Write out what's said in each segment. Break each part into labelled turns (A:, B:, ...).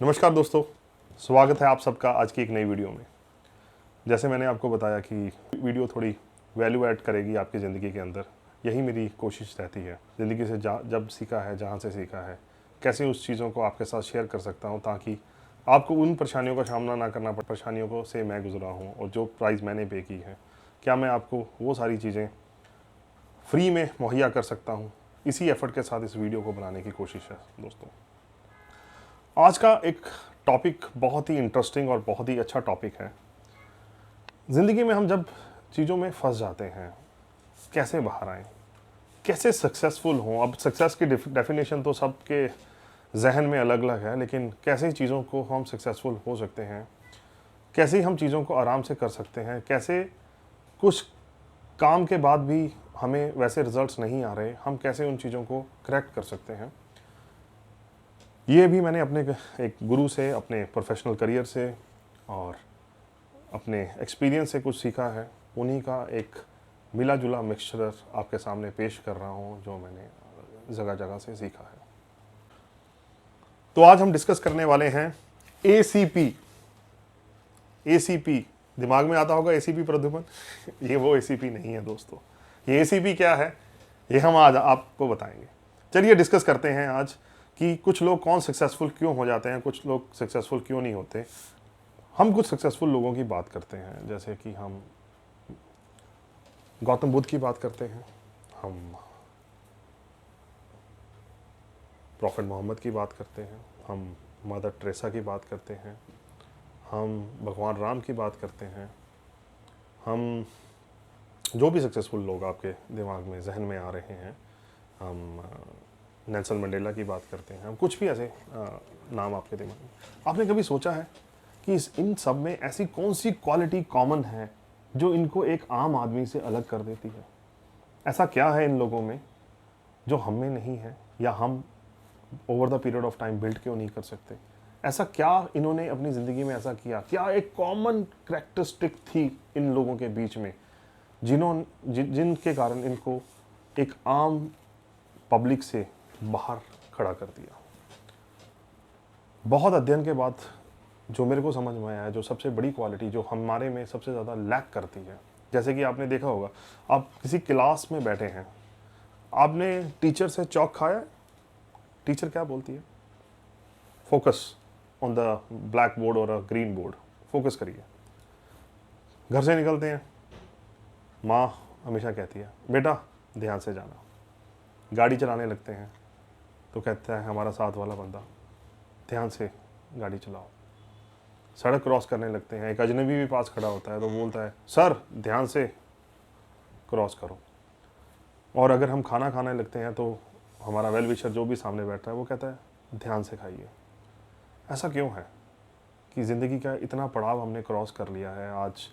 A: नमस्कार दोस्तों, स्वागत है आप सबका आज की एक नई वीडियो में। जैसे मैंने आपको बताया कि वीडियो थोड़ी वैल्यू ऐड करेगी आपकी ज़िंदगी के अंदर, यही मेरी कोशिश रहती है। ज़िंदगी से जब सीखा है, जहाँ से सीखा है, कैसे उस चीज़ों को आपके साथ शेयर कर सकता हूँ ताकि आपको उन परेशानियों का सामना ना करना पड़े। परेशानियों को से मैं गुजरा हूँ और जो प्राइस मैंने पे की है, क्या मैं आपको वो सारी चीज़ें फ्री में मुहैया कर सकता हूँ। इसी एफर्ट के साथ इस वीडियो को बनाने की कोशिश है दोस्तों। आज का एक टॉपिक बहुत ही इंटरेस्टिंग और बहुत ही अच्छा टॉपिक है। ज़िंदगी में हम जब चीज़ों में फंस जाते हैं, कैसे बाहर आएं, कैसे सक्सेसफुल हों। अब सक्सेस की डेफिनेशन तो सबके जहन में अलग अलग है, लेकिन कैसे चीज़ों को हम सक्सेसफुल हो सकते हैं, कैसे हम चीज़ों को आराम से कर सकते हैं, कैसे कुछ काम के बाद भी हमें वैसे रिजल्ट्स नहीं आ रहे, हम कैसे उन चीज़ों को करेक्ट कर सकते हैं। ये भी मैंने अपने एक गुरु से, अपने प्रोफेशनल करियर से और अपने एक्सपीरियंस से कुछ सीखा है। उन्हीं का एक मिला जुला मिक्सचर आपके सामने पेश कर रहा हूँ, जो मैंने जगह जगह से सीखा है। तो आज हम डिस्कस करने वाले हैं ACP। ACP दिमाग में आता होगा, ACP प्रद्युमन। ये वो ACP नहीं है दोस्तों। ये ACP क्या है, ये हम आज आपको बताएंगे। चलिए डिस्कस करते हैं आज कि कुछ लोग कौन सक्सेसफुल क्यों हो जाते हैं, कुछ लोग सक्सेसफुल क्यों नहीं होते। हम कुछ सक्सेसफुल लोगों की बात करते हैं, जैसे कि हम गौतम बुद्ध की बात करते हैं, हम प्रॉफेट मोहम्मद की बात करते हैं, हम मदर टेरेसा की बात करते हैं, हम भगवान राम की बात करते हैं, हम जो भी सक्सेसफुल लोग आपके दिमाग में जहन में आ रहे हैं, हम नेल्सन मंडेला की बात करते हैं, हम कुछ भी ऐसे नाम आपके दिमाग में। आपने कभी सोचा है कि इन सब में ऐसी कौन सी क्वालिटी कॉमन है जो इनको एक आम आदमी से अलग कर देती है? ऐसा क्या है इन लोगों में जो हम में नहीं है, या हम over the period of time build क्यों नहीं कर सकते? ऐसा क्या इन्होंने अपनी ज़िंदगी में ऐसा किया? क्या एक कॉमन करेक्टरिस्टिक थी इन लोगों के बीच में जिनके कारण इनको एक आम पब्लिक से बाहर खड़ा कर दिया? बहुत अध्ययन के बाद जो मेरे को समझ में आया है, जो सबसे बड़ी क्वालिटी जो हमारे में सबसे ज़्यादा लैक करती है, जैसे कि आपने देखा होगा, आप किसी क्लास में बैठे हैं, आपने टीचर से चौक खाया, टीचर क्या बोलती है? Focus on the black board और अ ग्रीन बोर्ड, फोकस करिए। घर से निकलते हैं, माँ हमेशा कहती है बेटा ध्यान से जाना। गाड़ी चलाने लगते हैं तो कहता है हमारा साथ वाला बंदा, ध्यान से गाड़ी चलाओ। सड़क क्रॉस करने लगते हैं, एक अजनबी भी पास खड़ा होता है तो बोलता है सर ध्यान से क्रॉस करो। और अगर हम खाना खाने लगते हैं तो हमारा वेल विशर जो भी सामने बैठ रहा है वो कहता है ध्यान से खाइए। ऐसा क्यों है कि ज़िंदगी का इतना पड़ाव हमने क्रॉस कर लिया है? आज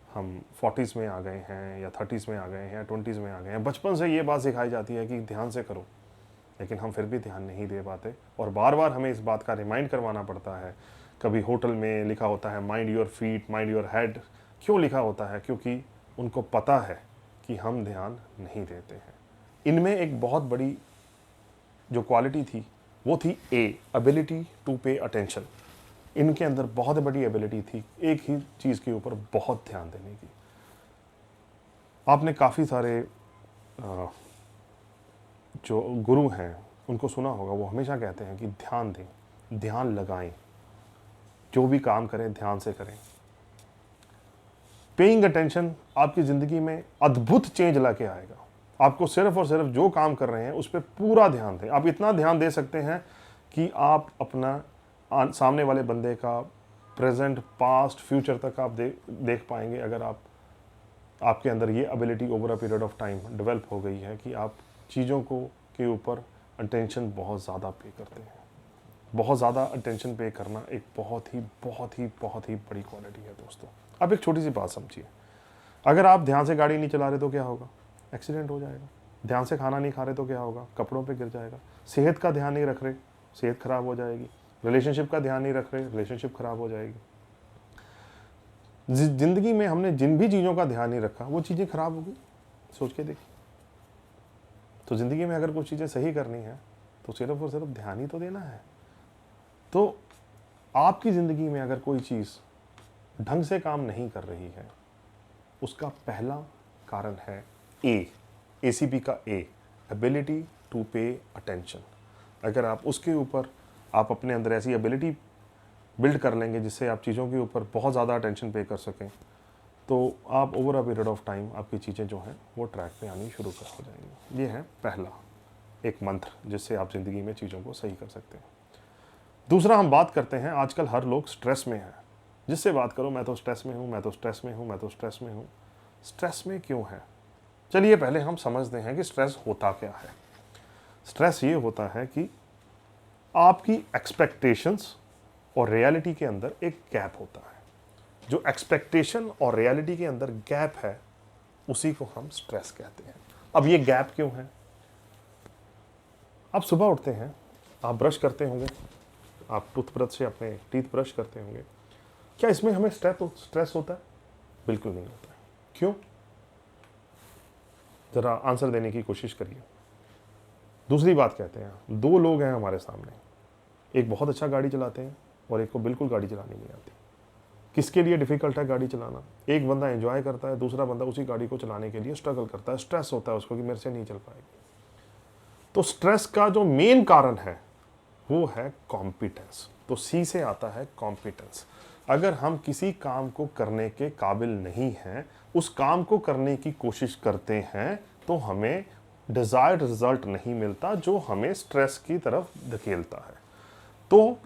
A: हम 40s में आ गए हैं, या 30s में आ गए हैं, 20s में आ गए हैं। बचपन से ये बात सिखाई जाती है कि ध्यान से करो, लेकिन हम फिर भी ध्यान नहीं दे पाते और बार बार हमें इस बात का रिमाइंड करवाना पड़ता है। कभी होटल में लिखा होता है mind your feet, mind your head. क्यों लिखा होता है? क्योंकि उनको पता है कि हम ध्यान नहीं देते हैं। इनमें एक बहुत बड़ी जो क्वालिटी थी वो थी एबिलिटी टू पे अटेंशन। इनके अंदर बहुत बड़ी एबिलिटी थी एक ही चीज़ के ऊपर बहुत ध्यान देने की। आपने काफ़ी सारे जो गुरु हैं उनको सुना होगा, वो हमेशा कहते हैं कि ध्यान दें, ध्यान लगाएं, जो भी काम करें ध्यान से करें। पेइंग अटेंशन आपकी ज़िंदगी में अद्भुत चेंज ला के आएगा। आपको सिर्फ और सिर्फ जो काम कर रहे हैं उस पर पूरा ध्यान दें। आप इतना ध्यान दे सकते हैं कि आप अपना सामने वाले बंदे का प्रेजेंट, पास्ट, फ्यूचर तक आप देख पाएंगे, अगर आपके अंदर ये ability over a period of time develop हो गई है कि आप चीज़ों को के ऊपर अटेंशन बहुत ज़्यादा पे करते हैं। बहुत ज़्यादा अटेंशन पे करना एक बहुत ही बड़ी क्वालिटी है दोस्तों। अब एक छोटी सी बात समझिए, अगर आप ध्यान से गाड़ी नहीं चला रहे तो क्या होगा? एक्सीडेंट हो जाएगा। ध्यान से खाना नहीं खा रहे तो क्या होगा? कपड़ों पे गिर जाएगा। सेहत का ध्यान नहीं रख रहे, सेहत खराब हो जाएगी। रिलेशनशिप का ध्यान नहीं रख रहे, रिलेशनशिप खराब हो जाएगी। ज़िंदगी में हमने जिन भी चीज़ों का ध्यान नहीं रखा वो चीज़ें खराब होगी। सोच के देखिए। तो ज़िंदगी में अगर कुछ चीज़ें सही करनी है तो सिर्फ और सिर्फ ध्यान ही तो देना है। तो आपकी ज़िंदगी में अगर कोई चीज़ ढंग से काम नहीं कर रही है, उसका पहला कारण है ACP का A, ability to pay attention. अगर आप उसके ऊपर आप अपने अंदर ऐसी एबिलिटी बिल्ड कर लेंगे जिससे आप चीज़ों के ऊपर बहुत ज़्यादा अटेंशन पे कर सकें, तो आप over a period of time आपकी चीज़ें जो हैं वो ट्रैक पे आनी शुरू कर हो जाएंगी। ये है पहला एक मंत्र जिससे आप ज़िंदगी में चीज़ों को सही कर सकते हैं। दूसरा हम बात करते हैं, आजकल हर लोग स्ट्रेस में है। जिससे बात करो मैं तो स्ट्रेस में हूँ, मैं तो स्ट्रेस में हूँ, मैं तो स्ट्रेस में हूँ। स्ट्रेस में क्यों है? चलिए पहले हम समझते हैं कि स्ट्रेस होता क्या है। स्ट्रेस ये होता है कि आपकी एक्सपेक्टेशंस और रियलिटी के अंदर एक गैप होता है। जो एक्सपेक्टेशन और रियलिटी के अंदर गैप है उसी को हम स्ट्रेस कहते हैं। अब ये गैप क्यों है? आप सुबह उठते हैं, आप ब्रश करते होंगे, आप टूथब्रश से अपने टीथ ब्रश करते होंगे। क्या इसमें हमें स्ट्रेस होता है? बिल्कुल नहीं होता है। क्यों? ज़रा आंसर देने की कोशिश करिए। दूसरी बात कहते हैं, दो लोग हैं हमारे सामने, एक बहुत अच्छा गाड़ी चलाते हैं और एक को बिल्कुल गाड़ी चलानी नहीं आती। किसके लिए डिफ़िकल्ट है गाड़ी चलाना? एक बंदा एंजॉय करता है, दूसरा बंदा उसी गाड़ी को चलाने के लिए स्ट्रगल करता है, स्ट्रेस होता है उसको कि मेरे से नहीं चल पाएगी। तो स्ट्रेस का जो मेन कारण है वो है कॉम्पिटेंस। तो सी से आता है कॉम्पिटेंस। अगर हम किसी काम को करने के काबिल नहीं हैं, उस काम को करने की कोशिश करते हैं, तो हमें डिज़ायर्ड रिजल्ट नहीं मिलता जो हमें स्ट्रेस की तरफ धकेलता है। तो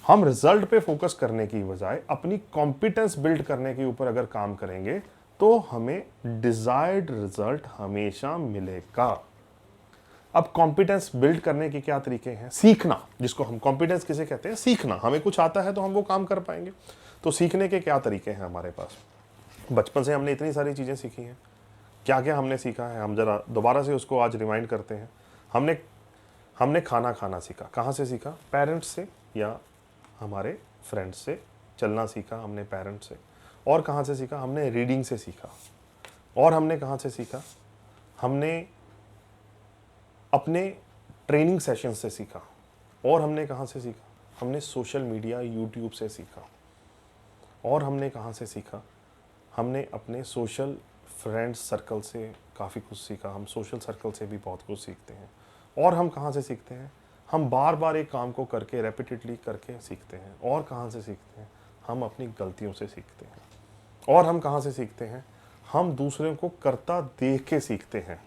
A: हम रिजल्ट पे फोकस करने की बजाय अपनी कॉम्पिटेंस बिल्ड करने के ऊपर अगर काम करेंगे तो हमें डिज़ायर्ड रिजल्ट हमेशा मिलेगा। अब कॉम्पिटेंस बिल्ड करने के क्या तरीके हैं? सीखना, जिसको हम कॉम्पिटेंस किसे कहते हैं? सीखना। हमें कुछ आता है तो हम वो काम कर पाएंगे। तो सीखने के क्या तरीके हैं हमारे पास? बचपन से हमने इतनी सारी चीज़ें सीखी हैं, क्या क्या हमने सीखा है, हम ज़रा दोबारा से उसको आज रिमाइंड करते हैं। हमने हमने खाना खाना सीखा, कहाँ से सीखा? पेरेंट्स से या हमारे फ्रेंड्स से। चलना सीखा हमने पेरेंट्स से। और कहाँ से सीखा? हमने रीडिंग से सीखा। और हमने कहाँ से सीखा? हमने अपने ट्रेनिंग सेशन से सीखा। और हमने कहाँ से सीखा? हमने सोशल मीडिया यूट्यूब से सीखा। और हमने कहाँ से सीखा? हमने अपने सोशल फ्रेंड्स सर्कल से काफ़ी कुछ सीखा। हम सोशल सर्कल से भी बहुत कुछ सीखते हैं। और हम कहाँ से सीखते हैं? हम बार बार एक काम को करके रेपिटेडली करके सीखते हैं। और कहाँ से सीखते हैं? हम अपनी गलतियों से सीखते हैं। और हम कहाँ से सीखते हैं? हम दूसरों को करता देख के सीखते हैं।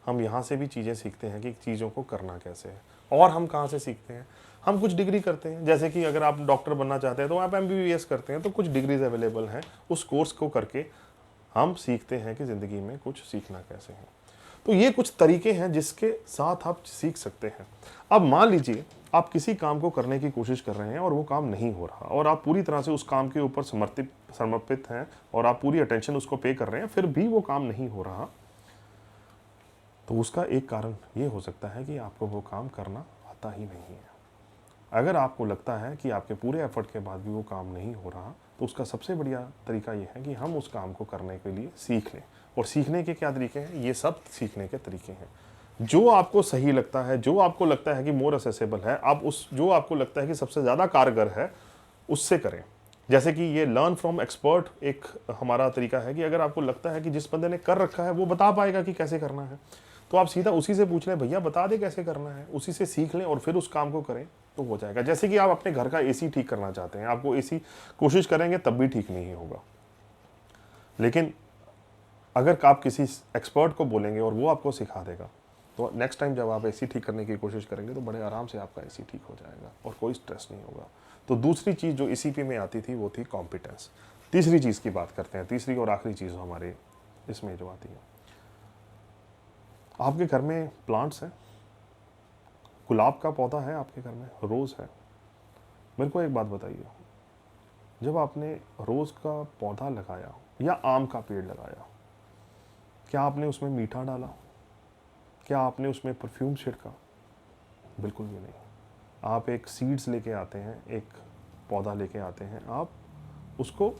A: हम यहाँ से भी चीज़ें सीखते हैं कि चीज़ों को करना कैसे है। और हम कहाँ से सीखते हैं? हम कुछ डिग्री करते हैं, जैसे कि अगर आप डॉक्टर बनना चाहते हैं तो आप MBBS करते हैं, तो कुछ डिग्रीज अवेलेबल हैं। उस कोर्स को करके हम सीखते हैं कि ज़िंदगी में कुछ सीखना कैसे है। तो ये कुछ तरीके हैं जिसके साथ आप सीख सकते हैं। अब मान लीजिए आप किसी काम को करने की कोशिश कर रहे हैं और वो काम नहीं हो रहा और आप पूरी तरह से उस काम के ऊपर समर्पित हैं और आप पूरी अटेंशन उसको पे कर रहे हैं, फिर भी वो काम नहीं हो रहा, तो उसका एक कारण ये हो सकता है कि आपको वो काम करना आता ही नहीं है। अगर आपको लगता है कि आपके पूरे एफर्ट के बाद भी वो काम नहीं हो रहा, तो उसका सबसे बढ़िया तरीका ये है कि हम उस काम को करने के लिए सीख लें। और सीखने के क्या तरीके हैं? ये सब सीखने के तरीके हैं। जो आपको सही लगता है, जो आपको लगता है कि मोर असेसेबल है, आप उस जो आपको लगता है कि सबसे ज़्यादा कारगर है, उससे करें। जैसे कि ये लर्न फ्रॉम एक्सपर्ट एक हमारा तरीका है कि अगर आपको लगता है कि जिस बंदे ने कर रखा है वो बता पाएगा कि कैसे करना है, तो आप सीधा उसी से पूछ लें, भैया बता दे कैसे करना है, उसी से सीख लें और फिर उस काम को करें तो हो जाएगा। जैसे कि आप अपने घर का AC ठीक करना चाहते हैं, आपको AC कोशिश करेंगे तब भी ठीक नहीं होगा, लेकिन अगर आप किसी एक्सपर्ट को बोलेंगे और वो आपको सिखा देगा, तो नेक्स्ट टाइम जब आप AC ठीक करने की कोशिश करेंगे तो बड़े आराम से आपका AC ठीक हो जाएगा और कोई स्ट्रेस नहीं होगा। तो दूसरी चीज़ जो ECP में आती थी वो थी कॉम्पिटेंस। तीसरी चीज़ की बात करते हैं, तीसरी और आखिरी चीज़ हमारे इसमें जो आती है, आपके घर में प्लांट्स हैं, गुलाब का पौधा है आपके घर में, रोज़ है। मेरे को एक बात बताइए, जब आपने रोज़ का पौधा लगाया या आम का पेड़ लगाया, क्या आपने उसमें मीठा डाला? क्या आपने उसमें परफ्यूम छिड़का? बिल्कुल भी नहीं। आप एक सीड्स लेके आते हैं, एक पौधा लेके आते हैं, आप उसको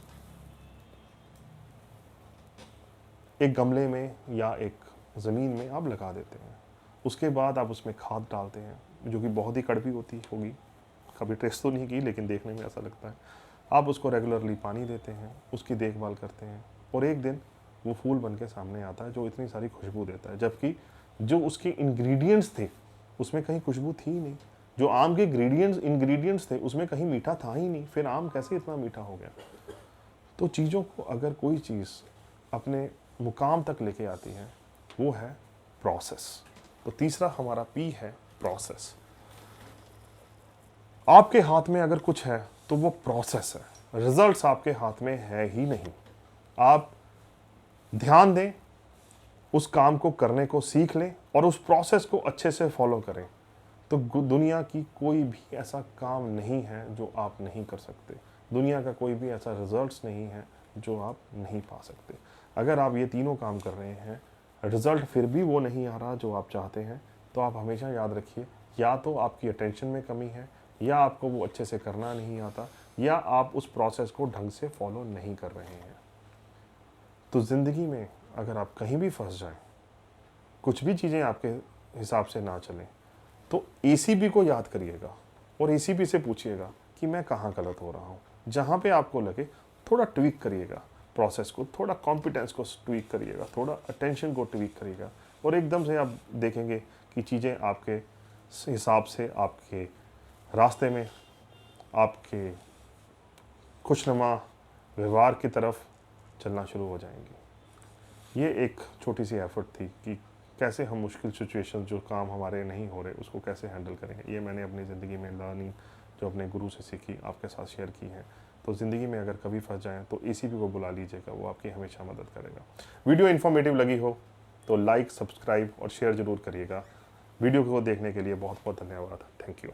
A: एक गमले में या एक ज़मीन में आप लगा देते हैं। उसके बाद आप उसमें खाद डालते हैं जो कि बहुत ही कड़वी होती होगी, कभी टेस्ट तो नहीं की, लेकिन देखने में ऐसा लगता है। आप उसको रेगुलरली पानी देते हैं, उसकी देखभाल करते हैं, और एक दिन वो फूल बन के सामने आता है जो इतनी सारी खुशबू देता है, जबकि जो उसके इंग्रेडिएंट्स थे उसमें कहीं खुशबू थी ही नहीं। जो आम के इंग्रेडिएंट्स थे उसमें कहीं मीठा था ही नहीं, फिर आम कैसे इतना मीठा हो गया। तो चीज़ों को अगर कोई चीज़ अपने मुकाम तक लेके आती है वो है प्रोसेस। तो तीसरा हमारा पी है प्रोसेस। आपके हाथ में अगर कुछ है तो वो प्रोसेस है, रिजल्ट्स आपके हाथ में है ही नहीं। आप ध्यान दें, उस काम को करने को सीख लें और उस प्रोसेस को अच्छे से फॉलो करें, तो दुनिया की कोई भी ऐसा काम नहीं है जो आप नहीं कर सकते। दुनिया का कोई भी ऐसा रिजल्ट्स नहीं है जो आप नहीं पा सकते। अगर आप ये तीनों काम कर रहे हैं, रिजल्ट फिर भी वो नहीं आ रहा जो आप चाहते हैं, तो आप हमेशा याद रखिए, या तो आपकी अटेंशन में कमी है, या आपको वो अच्छे से करना नहीं आता, या आप उस प्रोसेस को ढंग से फॉलो नहीं कर रहे हैं। तो ज़िंदगी में अगर आप कहीं भी फंस जाएं, कुछ भी चीज़ें आपके हिसाब से ना चलें, तो एसीपी को याद करिएगा और एसीपी से पूछिएगा कि मैं कहाँ गलत हो रहा हूँ। जहाँ पे आपको लगे थोड़ा ट्वीक करिएगा प्रोसेस को, थोड़ा कॉम्पिटेंस को ट्वीक करिएगा, थोड़ा अटेंशन को ट्वीक करिएगा, और एकदम से आप देखेंगे कि चीज़ें आपके हिसाब से आपके रास्ते में, आपके खुशनुमा व्यवहार की तरफ चलना शुरू हो जाएंगी। ये एक छोटी सी एफर्ट थी कि कैसे हम मुश्किल सिचुएशन, जो काम हमारे नहीं हो रहे, उसको कैसे हैंडल करेंगे। ये मैंने अपनी ज़िंदगी में लर्निंग जो अपने गुरु से सीखी आपके साथ शेयर की है। तो ज़िंदगी में अगर कभी फंस जाएं तो एसीपी को बुला लीजिएगा, वो आपकी हमेशा मदद करेगा। वीडियो इन्फॉर्मेटिव लगी हो तो लाइक, सब्सक्राइब और शेयर ज़रूर करिएगा। वीडियो को देखने के लिए बहुत बहुत धन्यवाद। Thank you.